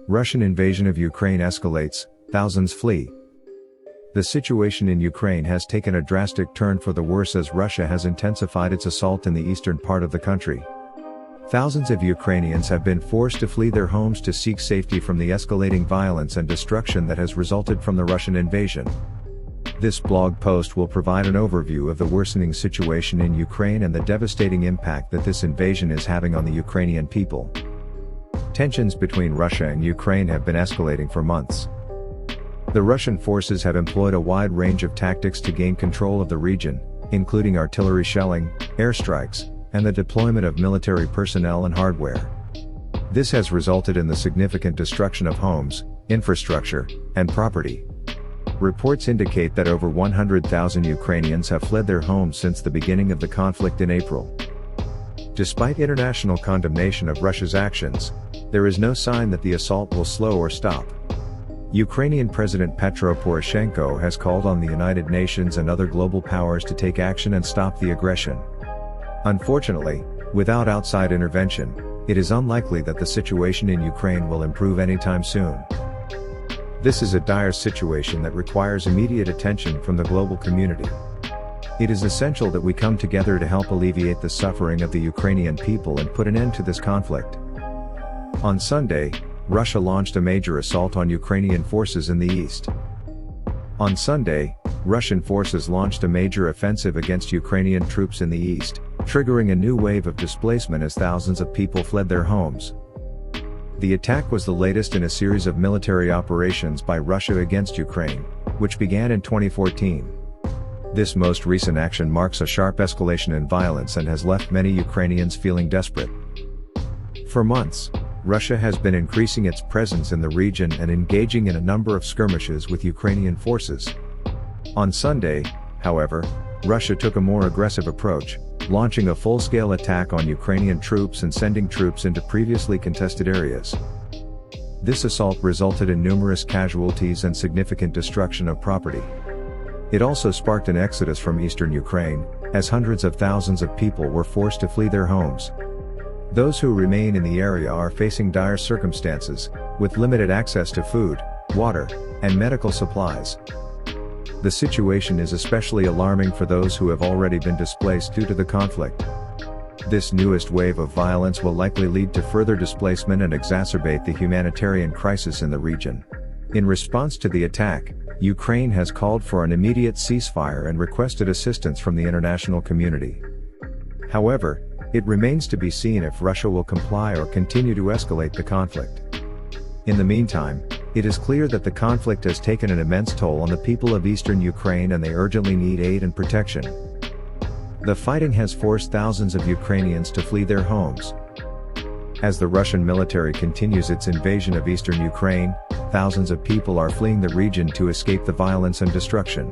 Russian invasion of Ukraine escalates, thousands flee. The situation in Ukraine has taken a drastic turn for the worse as Russia has intensified its assault in the eastern part of the country. Thousands of Ukrainians have been forced to flee their homes to seek safety from the escalating violence and destruction that has resulted from the Russian invasion. This blog post will provide an overview of the worsening situation in Ukraine and the devastating impact that this invasion is having on the Ukrainian people. Tensions between Russia and Ukraine have been escalating for months. The Russian forces have employed a wide range of tactics to gain control of the region, including artillery shelling, airstrikes, and the deployment of military personnel and hardware. This has resulted in the significant destruction of homes, infrastructure, and property. Reports indicate that over 100,000 Ukrainians have fled their homes since the beginning of the conflict in April. Despite international condemnation of Russia's actions, there is no sign that the assault will slow or stop. Ukrainian President Petro Poroshenko has called on the United Nations and other global powers to take action and stop the aggression. Unfortunately, without outside intervention, it is unlikely that the situation in Ukraine will improve anytime soon. This is a dire situation that requires immediate attention from the global community. It is essential that we come together to help alleviate the suffering of the Ukrainian people and put an end to this conflict. On Sunday, Russia launched a major assault on Ukrainian forces in the east. On Sunday, Russian forces launched a major offensive against Ukrainian troops in the east, triggering a new wave of displacement as thousands of people fled their homes. The attack was the latest in a series of military operations by Russia against Ukraine, which began in 2014. This most recent action marks a sharp escalation in violence and has left many Ukrainians feeling desperate. For months, Russia has been increasing its presence in the region and engaging in a number of skirmishes with Ukrainian forces. On Sunday, however, Russia took a more aggressive approach, launching a full-scale attack on Ukrainian troops and sending troops into previously contested areas. This assault resulted in numerous casualties and significant destruction of property. It also sparked an exodus from eastern Ukraine, as hundreds of thousands of people were forced to flee their homes. Those who remain in the area are facing dire circumstances, with limited access to food, water, and medical supplies. The situation is especially alarming for those who have already been displaced due to the conflict. This newest wave of violence will likely lead to further displacement and exacerbate the humanitarian crisis in the region. In response to the attack, Ukraine has called for an immediate ceasefire and requested assistance from the international community. However, it remains to be seen if Russia will comply or continue to escalate the conflict. In the meantime, it is clear that the conflict has taken an immense toll on the people of eastern Ukraine and they urgently need aid and protection. The fighting has forced thousands of Ukrainians to flee their homes. As the Russian military continues its invasion of eastern Ukraine, thousands of people are fleeing the region to escape the violence and destruction.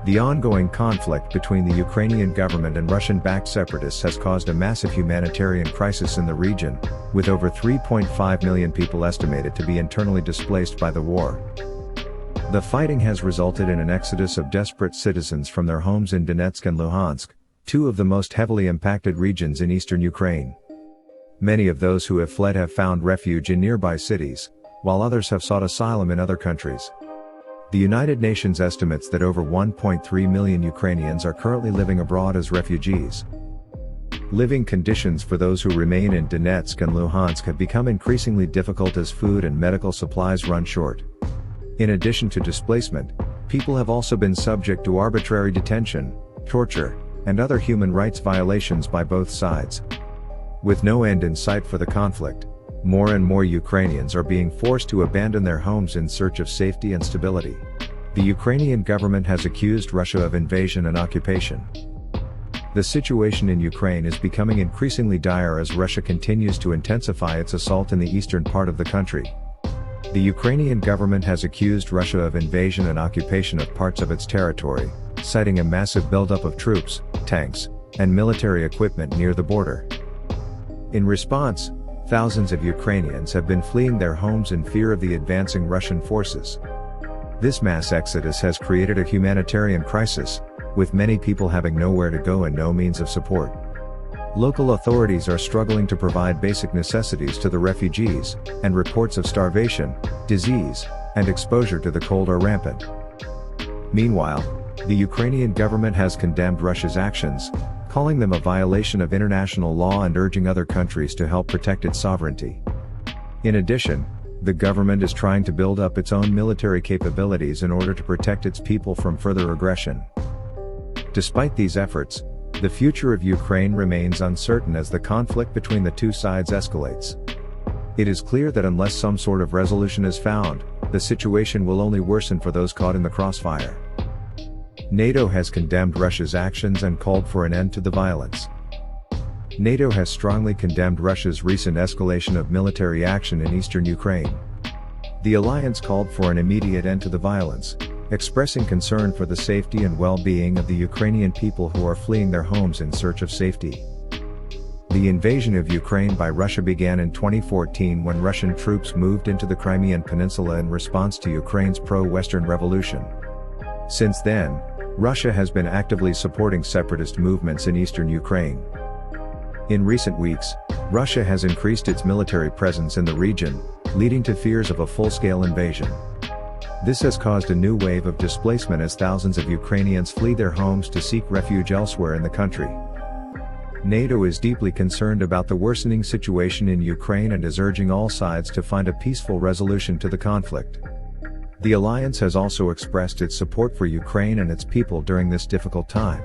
The ongoing conflict between the Ukrainian government and Russian-backed separatists has caused a massive humanitarian crisis in the region, with over 3.5 million people estimated to be internally displaced by the war. The fighting has resulted in an exodus of desperate citizens from their homes in Donetsk and Luhansk, two of the most heavily impacted regions in eastern Ukraine. Many of those who have fled have found refuge in nearby cities, while others have sought asylum in other countries. The United Nations estimates that over 1.3 million Ukrainians are currently living abroad as refugees. Living conditions for those who remain in Donetsk and Luhansk have become increasingly difficult as food and medical supplies run short. In addition to displacement, people have also been subject to arbitrary detention, torture, and other human rights violations by both sides. With no end in sight for the conflict, more and more Ukrainians are being forced to abandon their homes in search of safety and stability. The Ukrainian government has accused Russia of invasion and occupation. The situation in Ukraine is becoming increasingly dire as Russia continues to intensify its assault in the eastern part of the country. The Ukrainian government has accused Russia of invasion and occupation of parts of its territory, citing a massive buildup of troops, tanks, and military equipment near the border. In response, thousands of Ukrainians have been fleeing their homes in fear of the advancing Russian forces. This mass exodus has created a humanitarian crisis, with many people having nowhere to go and no means of support. Local authorities are struggling to provide basic necessities to the refugees, and reports of starvation, disease, and exposure to the cold are rampant. Meanwhile, the Ukrainian government has condemned Russia's actions, calling them a violation of international law and urging other countries to help protect its sovereignty. In addition, the government is trying to build up its own military capabilities in order to protect its people from further aggression. Despite these efforts, the future of Ukraine remains uncertain as the conflict between the two sides escalates. It is clear that unless some sort of resolution is found, the situation will only worsen for those caught in the crossfire. NATO has condemned Russia's actions and called for an end to the violence. NATO has strongly condemned Russia's recent escalation of military action in eastern Ukraine. The alliance called for an immediate end to the violence, expressing concern for the safety and well-being of the Ukrainian people who are fleeing their homes in search of safety. The invasion of Ukraine by Russia began in 2014 when Russian troops moved into the Crimean Peninsula in response to Ukraine's pro-Western revolution. Since then, Russia has been actively supporting separatist movements in eastern Ukraine. In recent weeks, Russia has increased its military presence in the region, leading to fears of a full-scale invasion. This has caused a new wave of displacement as thousands of Ukrainians flee their homes to seek refuge elsewhere in the country. NATO is deeply concerned about the worsening situation in Ukraine and is urging all sides to find a peaceful resolution to the conflict. The alliance has also expressed its support for Ukraine and its people during this difficult time.